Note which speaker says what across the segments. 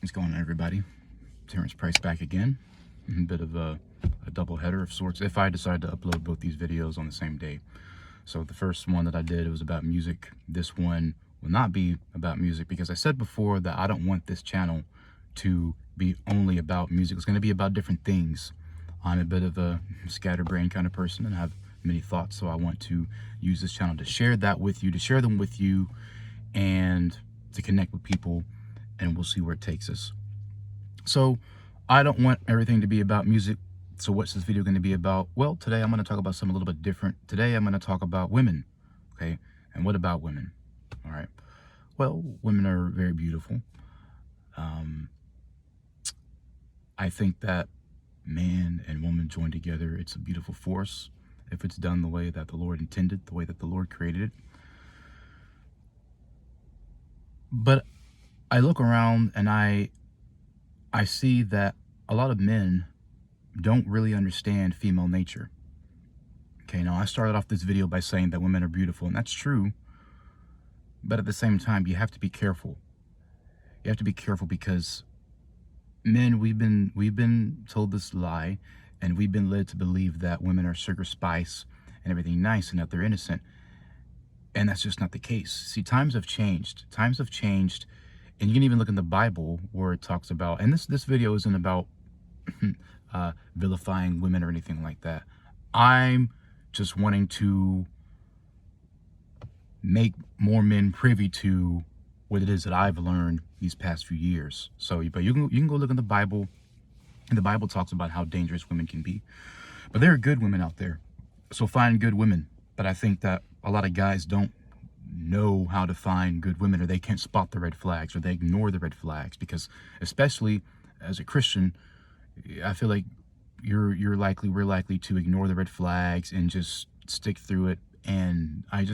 Speaker 1: What's going on, everybody? Terrence Price back again. A bit of a double header of sorts if I decide to upload both these videos on the same day. So the first one that I did was about music. This one will not be about music because I said before that I don't want this channel to be only about music. It's going to be about different things. I'm a bit of a scatterbrain kind of person and have many thoughts, so I want to use this channel to share that with you, to share them with you, and to connect with people, and we'll see where it takes us. So I don't want everything to be about music. So what's this video going to be about? Well, today I'm going to talk about something a little bit different. Today I'm going to talk about women. Okay. And what about women? All right. Well, women are very beautiful. I think that man and woman joined together, it's a beautiful force if it's done the way that the Lord intended, the way that the Lord created it. But I look around and I see that a lot of men don't really understand female nature. Okay, now I started off this video by saying that women are beautiful, and that's true. But at the same time, you have to be careful. You have to be careful because men, we've been told this lie, and we've been led to believe that women are sugar spice and everything nice and that they're innocent. And that's just not the case. See, times have changed. Times have changed. And you can even look in the Bible where it talks about, and this video isn't about vilifying women or anything like that. I'm just wanting to make more men privy to what it is that I've learned these past few years. So, but you can go look in the Bible, and the Bible talks about how dangerous women can be. But there are good women out there. So find good women. But I think that a lot of guys don't know how to find good women, or they can't spot the red flags, or they ignore the red flags, because especially as a Christian, I feel like we're likely to ignore the red flags and just stick through it. And I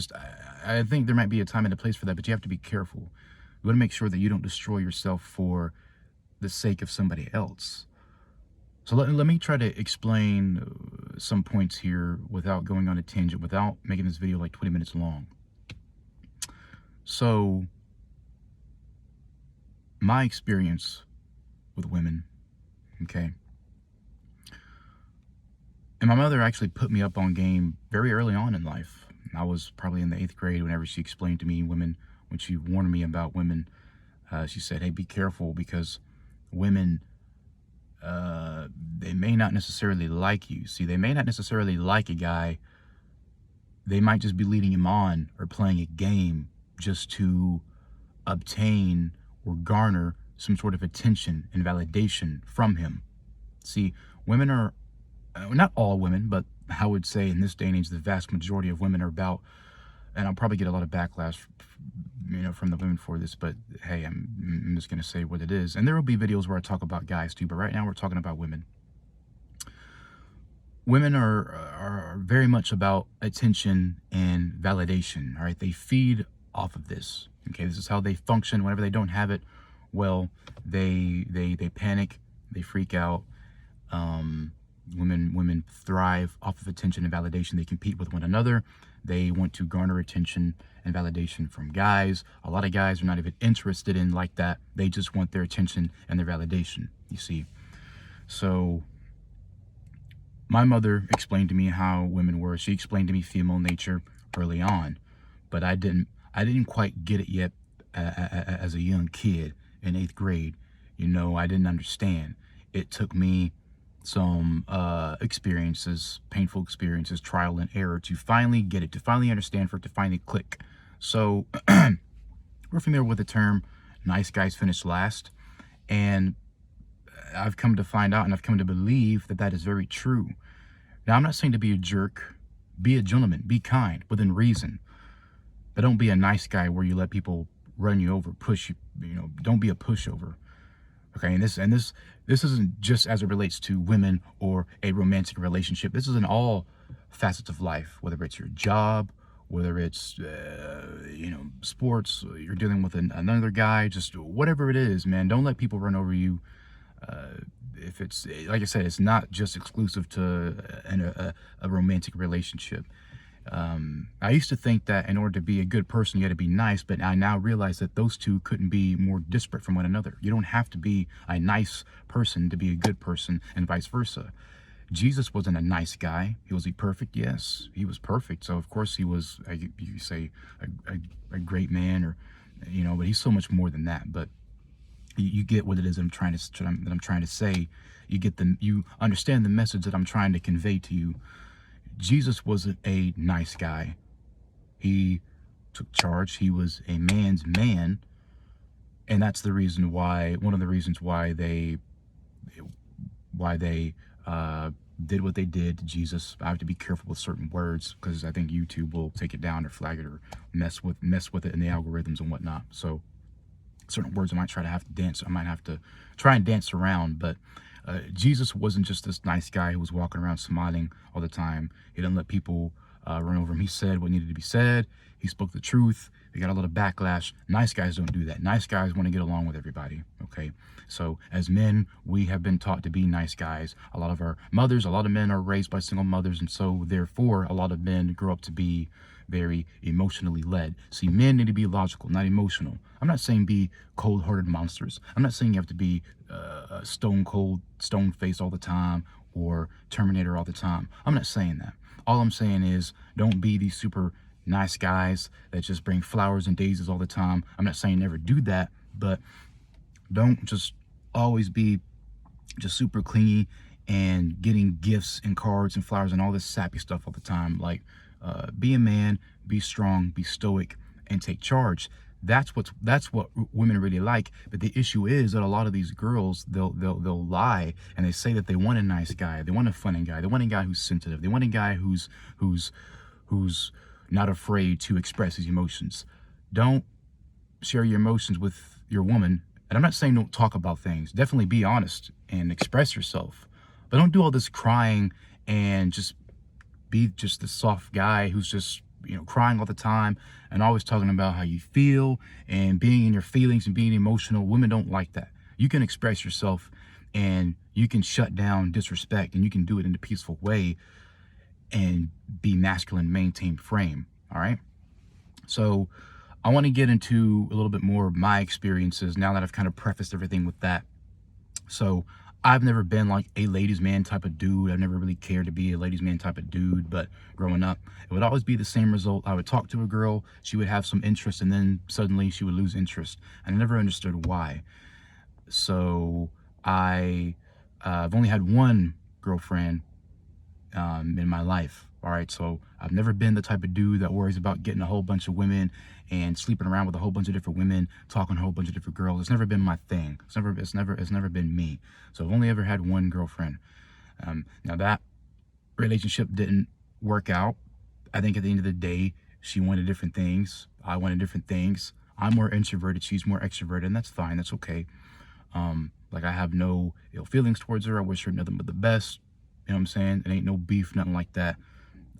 Speaker 1: think there might be a time and a place for that, but you have to be careful. You want to make sure that you don't destroy yourself for the sake of somebody else. So let me try to explain some points here without going on a tangent, without making this video like 20 minutes long. So my experience with women, okay, and my mother actually put me up on game very early on in life. I was probably in the 8th grade whenever she explained to me women, when she warned me about women. She said, hey, be careful, because women, they may not necessarily like you. See, they may not necessarily like a guy. They might just be leading him on or playing a game just to obtain or garner some sort of attention and validation from him. See, women are, not all women, but I would say in this day and age, the vast majority of women are about, and I'll probably get a lot of backlash, from the women for this, but hey, I'm just going to say what it is. And there will be videos where I talk about guys too, but right now we're talking about women. Women are very much about attention and validation, all right? They feed off of this, okay? This is how they function. Whenever they don't have it, well, they panic, they freak out. Women thrive off of attention and validation. They compete with one another. They want to garner attention and validation from guys. A lot of guys are not even interested in like that. They just want their attention and their validation, you see. So my mother explained to me how women were. She explained to me female nature early on, but I didn't quite get it yet as a young kid in 8th grade. I didn't understand. It took me some experiences, painful experiences, trial and error, to finally get it, to finally understand, for it to finally click. So we're familiar with the term nice guys finish last, and I've come to find out, and I've come to believe that that is very true. Now, I'm not saying to be a jerk. Be a gentleman, be kind within reason, but don't be a nice guy where you let people run you over, push you, don't be a pushover. Okay, and this isn't just as it relates to women or a romantic relationship. This is in all facets of life, whether it's your job, whether it's sports, you're dealing with another guy, just whatever it is, man. Don't let people run over you. If it's, like I said, it's not just exclusive to a romantic relationship. I used to think that in order to be a good person, you had to be nice, but I now realize that those two couldn't be more disparate from one another. You don't have to be a nice person to be a good person, and vice versa. Jesus wasn't a nice guy. Was he perfect? Yes, he was perfect. So of course he was, you say, a great man, or but he's so much more than that. But you get what it is that I'm trying to say. You understand the message that I'm trying to convey to you. Jesus wasn't a nice guy. He took charge. He was a man's man, and that's the reason why. One of the reasons why they did what they did to Jesus. I have to be careful with certain words because I think YouTube will take it down or flag it or mess with it in the algorithms and whatnot. So certain words I might have to try and dance around. But Jesus wasn't just this nice guy who was walking around smiling all the time. He didn't let people run over him. He said what needed to be said. He spoke the truth. He got a lot of backlash. Nice guys don't do that. Nice guys want to get along with everybody. Okay. So as men, we have been taught to be nice guys. A lot of men are raised by single mothers. And so therefore, a lot of men grow up to be very emotionally led. See, men need to be logical, not emotional. I'm not saying be cold-hearted monsters. I'm not saying you have to be stone cold, stone faced all the time or Terminator all the time. I'm not saying that. All I'm saying is don't be these super nice guys that just bring flowers and daisies all the time. I'm not saying never do that, but don't just always be just super clingy and getting gifts and cards and flowers and all this sappy stuff all the time. Like, be a man, be strong, be stoic, and take charge. That's what women really like. But the issue is that a lot of these girls, they'll lie and they say that they want a nice guy, they want a funny guy, they want a guy who's sensitive, they want a guy who's not afraid to express his emotions. Don't share your emotions with your woman. And I'm not saying don't talk about things. Definitely be honest and express yourself. But don't do all this crying and just be just the soft guy who's just, crying all the time and always talking about how you feel and being in your feelings and being emotional. Women don't like that. You can express yourself and you can shut down disrespect, and you can do it in a peaceful way and be masculine, maintain frame. All right. So I want to get into a little bit more of my experiences now that I've kind of prefaced everything with that. So I've never been like a ladies' man type of dude. I've never really cared to be a ladies' man type of dude, but growing up, it would always be the same result. I would talk to a girl, she would have some interest, and then suddenly she would lose interest. And I never understood why. So I've only had one girlfriend in my life. All right, so I've never been the type of dude that worries about getting a whole bunch of women and sleeping around with a whole bunch of different women, talking to a whole bunch of different girls. It's never been my thing. It's never been me. So I've only ever had one girlfriend. Now that relationship didn't work out. I think at the end of the day, she wanted different things. I wanted different things. I'm more introverted. She's more extroverted, and that's fine. That's okay. Like, I have no ill feelings towards her. I wish her nothing but the best. You know what I'm saying? It ain't no beef, nothing like that.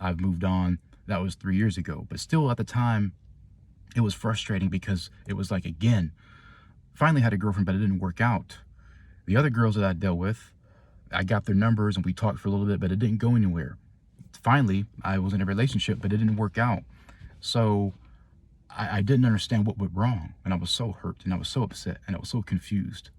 Speaker 1: I've moved on. That was 3 years ago. But still, at the time, it was frustrating because it was like, again, finally had a girlfriend, but it didn't work out. The other girls that I dealt with, I got their numbers and we talked for a little bit, but it didn't go anywhere. Finally, I was in a relationship, but it didn't work out. So I didn't understand what went wrong. And I was so hurt and I was so upset and I was so confused.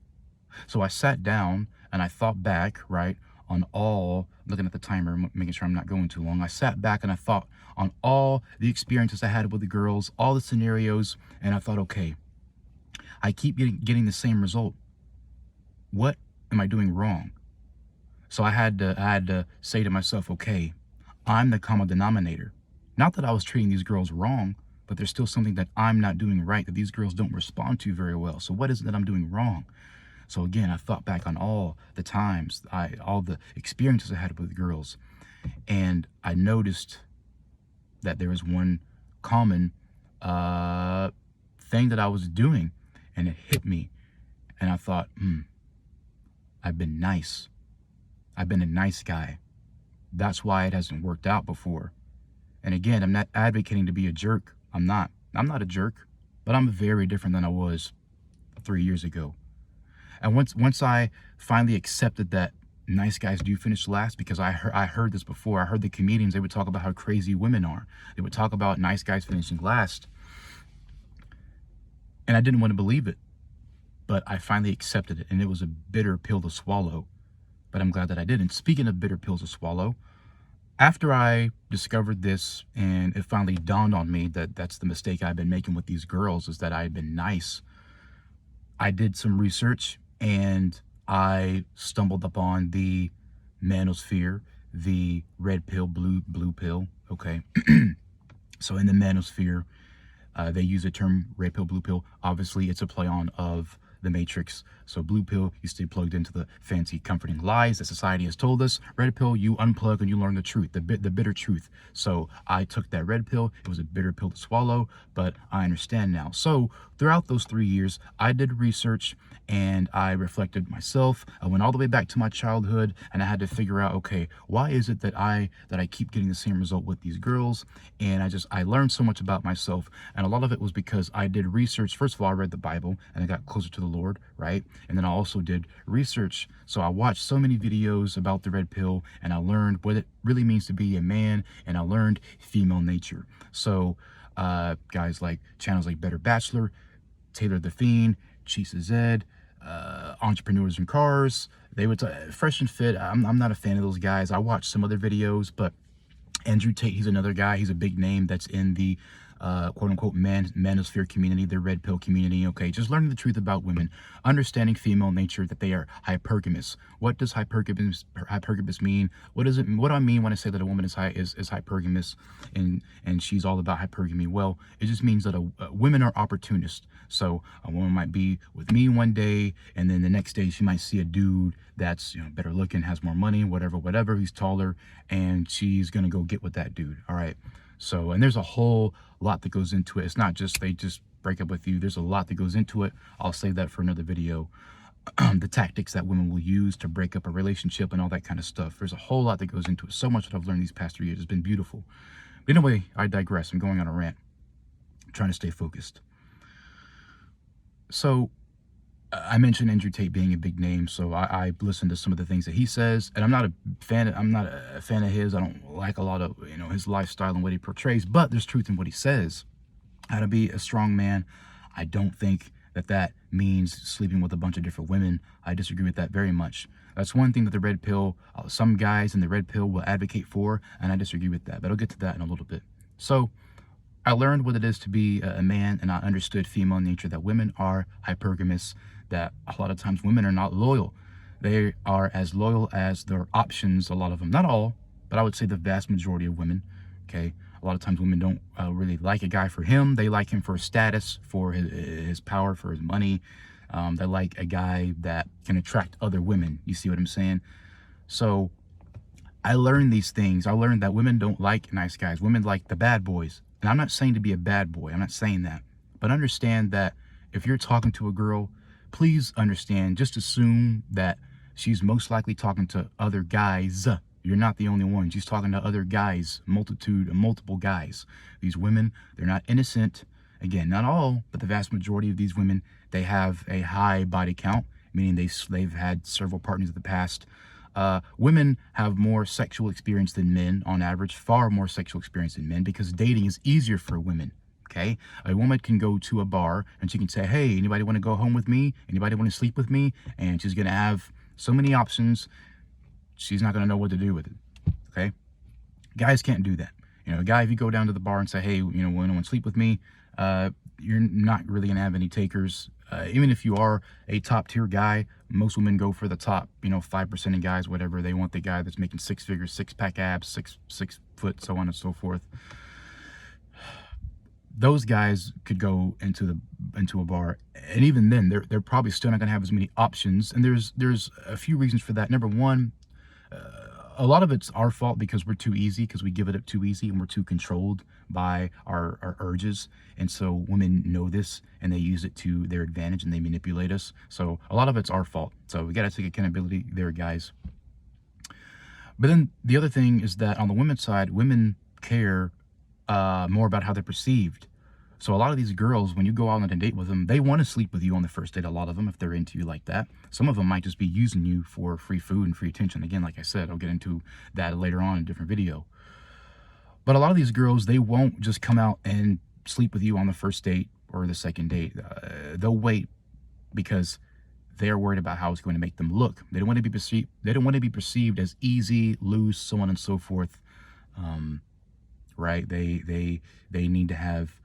Speaker 1: So I sat down and I thought back, right, on all, looking at the timer, making sure I'm not going too long. I sat back and I thought on all the experiences I had with the girls, all the scenarios, and I thought, okay, I keep getting the same result. What am I doing wrong? So I had to say to myself, okay, I'm the common denominator. Not that I was treating these girls wrong, but there's still something that I'm not doing right, that these girls don't respond to very well. So what is it that I'm doing wrong? So again, I thought back on all the times, all the experiences I had with girls, and I noticed that there was one common thing that I was doing, and it hit me. And I thought, I've been nice. I've been a nice guy. That's why it hasn't worked out before. And again, I'm not advocating to be a jerk. I'm not a jerk, but I'm very different than I was 3 years ago. And once I finally accepted that nice guys do finish last, because I heard this before. I heard the comedians, they would talk about how crazy women are. They would talk about nice guys finishing last, and I didn't want to believe it, but I finally accepted it, and it was a bitter pill to swallow, but I'm glad that I did. And speaking of bitter pills to swallow, after I discovered this and it finally dawned on me that that's the mistake I've been making with these girls, is that I've been nice, I did some research and I stumbled upon the manosphere, the red pill, blue pill. Okay. So in the manosphere, they use the term red pill, blue pill. Obviously, it's a play on of the Matrix. So blue pill, you stay plugged into the fancy comforting lies that society has told us. Red pill, you unplug and you learn the truth, the bitter truth. So I took that red pill. It was a bitter pill to swallow, but I understand now. So throughout those 3 years, I did research and I reflected myself. I went all the way back to my childhood and I had to figure out, okay, why is it that I keep getting the same result with these girls? And I learned so much about myself, and a lot of it was because I did research. First of all, I read the Bible and I got closer to the Lord, right? And then I also did research. So I watched so many videos about the red pill and I learned what it really means to be a man, and I learned female nature. So guys like channels like Better Bachelor, Taylor the Fiend, Cheesa Zed, Entrepreneurs in Cars, they would Fresh and Fit. I'm not a fan of those guys. I watched some of their videos, but Andrew Tate, he's another guy. He's a big name that's in the quote-unquote manosphere community, the red pill community. Okay, just learning the truth about women, understanding female nature, that they are hypergamous. What does hypergamous mean? What do I mean when I say that a woman is hypergamous and she's all about hypergamy? Well, it just means that women are opportunists. So a woman might be with me one day, and then the next day she might see a dude that's, you know, better looking, has more money, whatever, he's taller, and she's gonna go get with that dude. All right. So, and there's a whole lot that goes into it. It's not just they just break up with you. There's a lot that goes into it. I'll save that for another video. The tactics that women will use to break up a relationship and all that kind of stuff. There's a whole lot that goes into it. So much that I've learned these past 3 years. It's been beautiful. But anyway, I digress. I'm going on a rant. I'm trying to stay focused. So I mentioned Andrew Tate being a big name, so I listened to some of the things that he says, and I'm not a fan of his. I don't like a lot of, you know, his lifestyle and what he portrays, but there's truth in what he says. How to be a strong man. I don't think that means sleeping with a bunch of different women. I disagree with that very much. That's one thing that the red pill, some guys in the red pill will advocate for, and I disagree with that, but I'll get to that in a little bit. So I learned what it is to be a man, and I understood female nature, that women are hypergamous, that a lot of times women are not loyal. They are as loyal as their options, a lot of them. Not all, but I would say the vast majority of women, okay? A lot of times women don't really like a guy for him. They like him for his status, for his power, for his money. They like a guy that can attract other women. You see what I'm saying? So I learned these things. I learned that women don't like nice guys. Women like the bad boys. And I'm not saying to be a bad boy. I'm not saying that. But understand that if you're talking to a girl, please understand, just assume that she's most likely talking to other guys. You're not the only one. She's talking to other guys, multiple guys. These women, they're not innocent. Again, not all, but the vast majority of these women, they have a high body count, meaning they've had several partners in the past. Women have more sexual experience than men on average, far more sexual experience than men, because dating is easier for women. Okay, a woman can go to a bar and she can say, hey, anybody want to go home with me? Anybody want to sleep with me? And she's going to have so many options. She's not going to know what to do with it. Okay, guys can't do that. You know, a guy, if you go down to the bar and say, hey, you know, want to sleep with me? You're not really going to have any takers. Even if you are a top tier guy, most women go for the top, you know, 5% of guys, whatever. They want the guy that's making 6 figures, 6-pack abs, 6 foot, so on and so forth. Those guys could go into a bar, and even then they're probably still not going to have as many options. And there's a few reasons for that. Number one, a lot of it's our fault, because we're too easy, because we give it up too easy, and we're too controlled by our urges. And so women know this, and they use it to their advantage, and they manipulate us. So a lot of it's our fault. So we got to take accountability there, guys. But then the other thing is that on the women's side, women care more about how they're perceived. So a lot of these girls, when you go out on a date with them, they want to sleep with you on the first date. A lot of them, if they're into you like that. Some of them might just be using you for free food and free attention. Again, like I said, I'll get into that later on in a different video. But a lot of these girls, they won't just come out and sleep with you on the first date or the second date. They'll wait because they're worried about how it's going to make them look. They don't want to be perceived. They don't want to be perceived as easy, loose, so on and so forth. Right? They need to have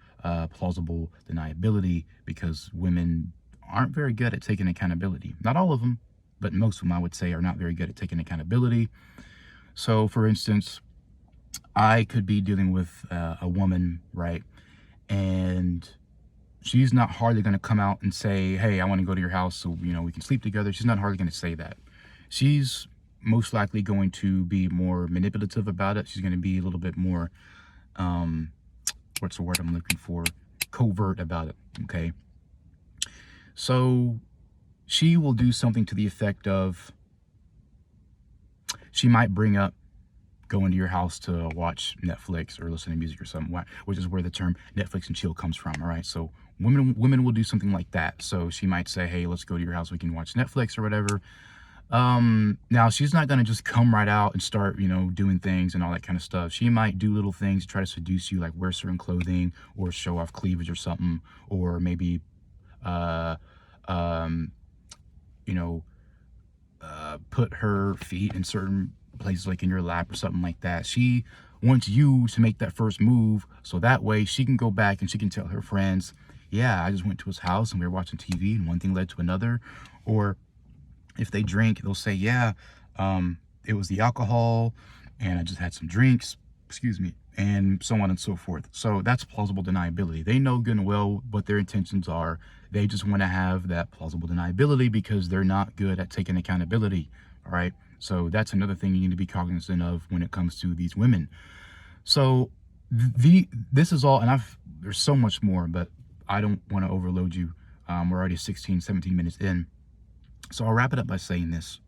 Speaker 1: plausible deniability, because women aren't very good at taking accountability. Not all of them, but most of them, I would say, are not very good at taking accountability. So, for instance, I could be dealing with a woman, right? And she's not hardly going to come out and say, hey, I want to go to your house so, we can sleep together. She's not hardly going to say that. She's most likely going to be more manipulative about it. She's going to be a little bit more, what's the word I'm looking for? Covert about it, okay? So she will do something to the effect of, she might bring up going to your house to watch Netflix or listen to music or something, which is where the term Netflix and chill comes from, all right? So women will do something like that. So she might say, hey, let's go to your house, we can watch Netflix or whatever. Now she's not going to just come right out and start, doing things and all that kind of stuff. She might do little things to try to seduce you, like wear certain clothing or show off cleavage or something, or maybe, put her feet in certain places, like in your lap or something like that. She wants you to make that first move, so that way she can go back and she can tell her friends, yeah, I just went to his house and we were watching TV and one thing led to another. Or if they drink, they'll say, yeah, it was the alcohol and I just had some drinks, excuse me, and so on and so forth. So that's plausible deniability. They know good and well what their intentions are. They just want to have that plausible deniability because they're not good at taking accountability, all right? So that's another thing you need to be cognizant of when it comes to these women. So this is all, and there's so much more, but I don't want to overload you. We're already 16, 17 minutes in. So I'll wrap it up by saying this.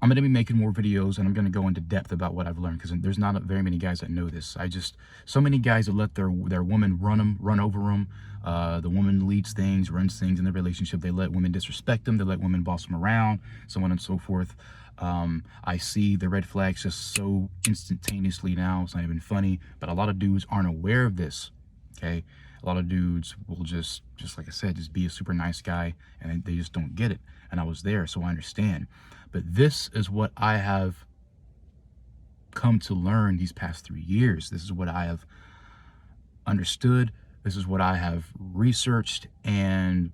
Speaker 1: I'm going to be making more videos, and I'm going to go into depth about what I've learned, because there's not very many guys that know this. So many guys that let their woman run over them. The woman leads things, runs things in the relationship. They let women disrespect them. They let women boss them around, so on and so forth. I see the red flags just so instantaneously now. It's not even funny, but a lot of dudes aren't aware of this, okay? A lot of dudes will just like I said, just be a super nice guy, and they just don't get it. And I was there, so I understand. But this is what I have come to learn these past 3 years. This is what I have understood. This is what I have researched. And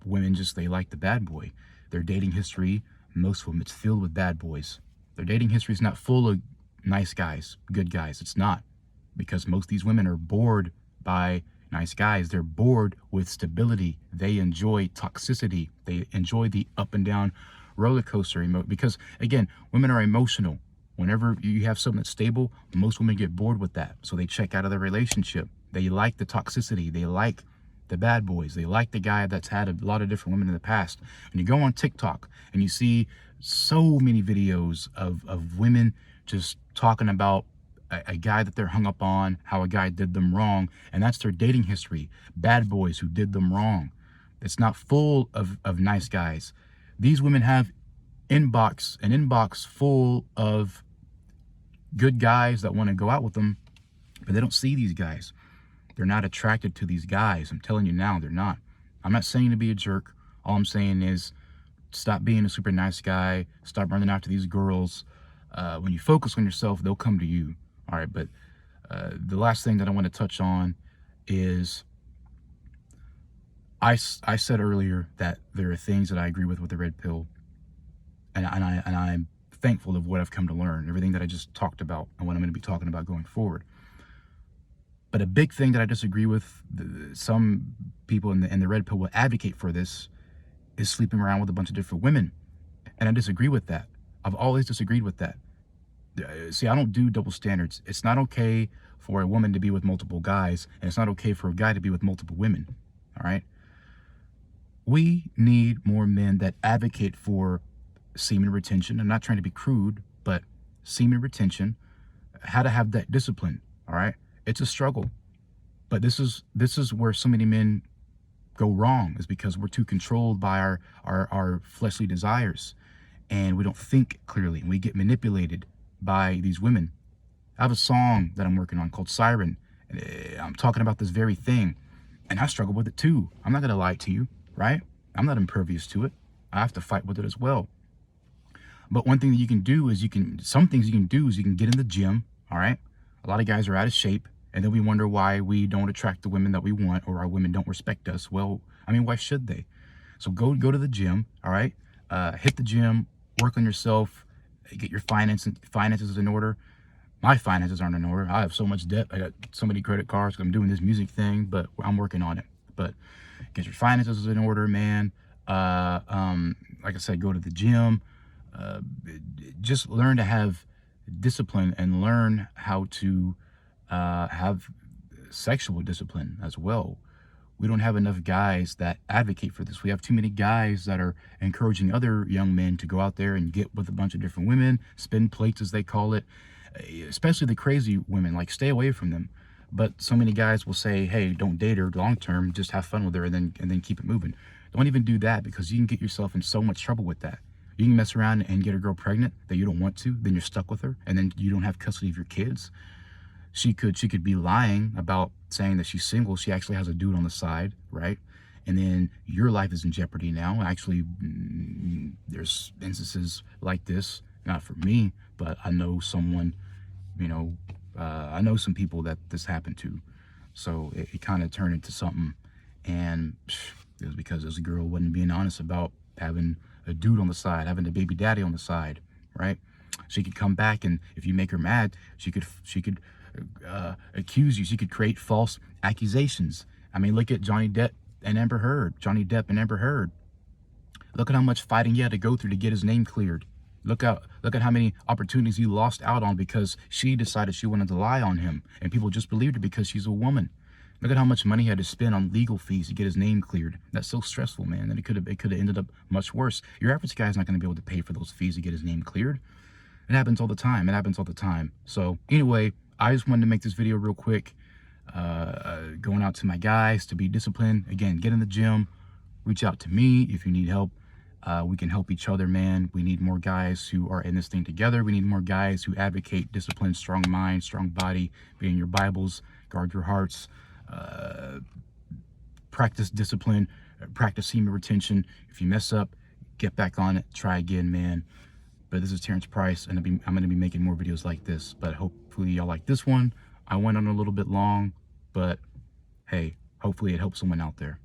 Speaker 1: women they like the bad boy. Their dating history, most of them, it's filled with bad boys. Their dating history is not full of nice guys, good guys. It's not. Because most of these women are bored by nice guys. They're bored with stability. They enjoy toxicity. They enjoy the up and down roller coaster because, again, women are emotional. Whenever you have something that's stable, most women get bored with that, so they check out of the relationship. They like the toxicity. They like the bad boys. They like the guy that's had a lot of different women in the past. And you go on TikTok and you see so many videos of women just talking about a guy that they're hung up on, how a guy did them wrong, and that's their dating history. Bad boys who did them wrong. It's not full of nice guys. These women have an inbox full of good guys that want to go out with them, but they don't see these guys. They're not attracted to these guys. I'm telling you now, they're not. I'm not saying to be a jerk. All I'm saying is stop being a super nice guy. Stop running after these girls. When you focus on yourself, they'll come to you. All right, but the last thing that I want to touch on is I said earlier that there are things that I agree with the red pill, and I'm thankful of what I've come to learn, everything that I just talked about and what I'm going to be talking about going forward. But a big thing that I disagree with, some people in the red pill will advocate for this, is sleeping around with a bunch of different women, and I disagree with that. I've always disagreed with that. See, I don't do double standards. It's not okay for a woman to be with multiple guys, and it's not okay for a guy to be with multiple women, all right? We need more men that advocate for semen retention. I'm not trying to be crude, but semen retention, how to have that discipline, all right? It's a struggle. But this is where so many men go wrong, is because we're too controlled by our fleshly desires, and we don't think clearly, and we get manipulated by these women. I have a song that I'm working on called Siren, and I'm talking about this very thing, and I struggle with it too. I'm not gonna lie to you, right? I'm not impervious to it. I have to fight with it as well. But one thing that you can do is some things you can do is you can get in the gym, all right? A lot of guys are out of shape, and then we wonder why we don't attract the women that we want, or our women don't respect us. Well, I mean, why should they? So go to the gym, all right? Hit the gym, work on yourself, get your finances in order. My finances aren't in order. I have so much debt. I got so many credit cards 'cause I'm doing this music thing, but I'm working on it. But get your finances in order, man. Like I said, go to the gym. Uh, just learn to have discipline, and learn how to have sexual discipline as well. We don't have enough guys that advocate for this. We have too many guys that are encouraging other young men to go out there and get with a bunch of different women, spin plates as they call it, especially the crazy women. Like, stay away from them. But so many guys will say, hey, don't date her long term, just have fun with her, and then keep it moving. Don't even do that, because you can get yourself in so much trouble with that. You can mess around and get a girl pregnant that you don't want to, then you're stuck with her, and then you don't have custody of your kids. She could be lying about saying that she's single. She actually has a dude on the side, right? And then your life is in jeopardy now. Actually, there's instances like this, not for me, but I know someone, I know some people that this happened to. So it kind of turned into something, and it was because this girl wasn't being honest about having a dude on the side, having a baby daddy on the side, right? She could come back, and if you make her mad, she could accuse you. She could create false accusations. I mean, look at Johnny Depp and Amber Heard. Johnny Depp and Amber Heard. Look at how much fighting he had to go through to get his name cleared. Look at how many opportunities he lost out on because she decided she wanted to lie on him, and people just believed her because she's a woman. Look at how much money he had to spend on legal fees to get his name cleared. That's so stressful, man. And it could have ended up much worse. Your average guy's not going to be able to pay for those fees to get his name cleared. It happens all the time. It happens all the time. So anyway, I just wanted to make this video real quick. Going out to my guys to be disciplined. Again, get in the gym. Reach out to me if you need help. We can help each other, man. We need more guys who are in this thing together. We need more guys who advocate discipline, strong mind, strong body. Be in your Bibles. Guard your hearts. Practice discipline. Practice semen retention. If you mess up, get back on it. Try again, man. But this is Terrence Price, and I'm going to be making more videos like this. But hopefully y'all like this one. I went on a little bit long, but hey, hopefully it helps someone out there.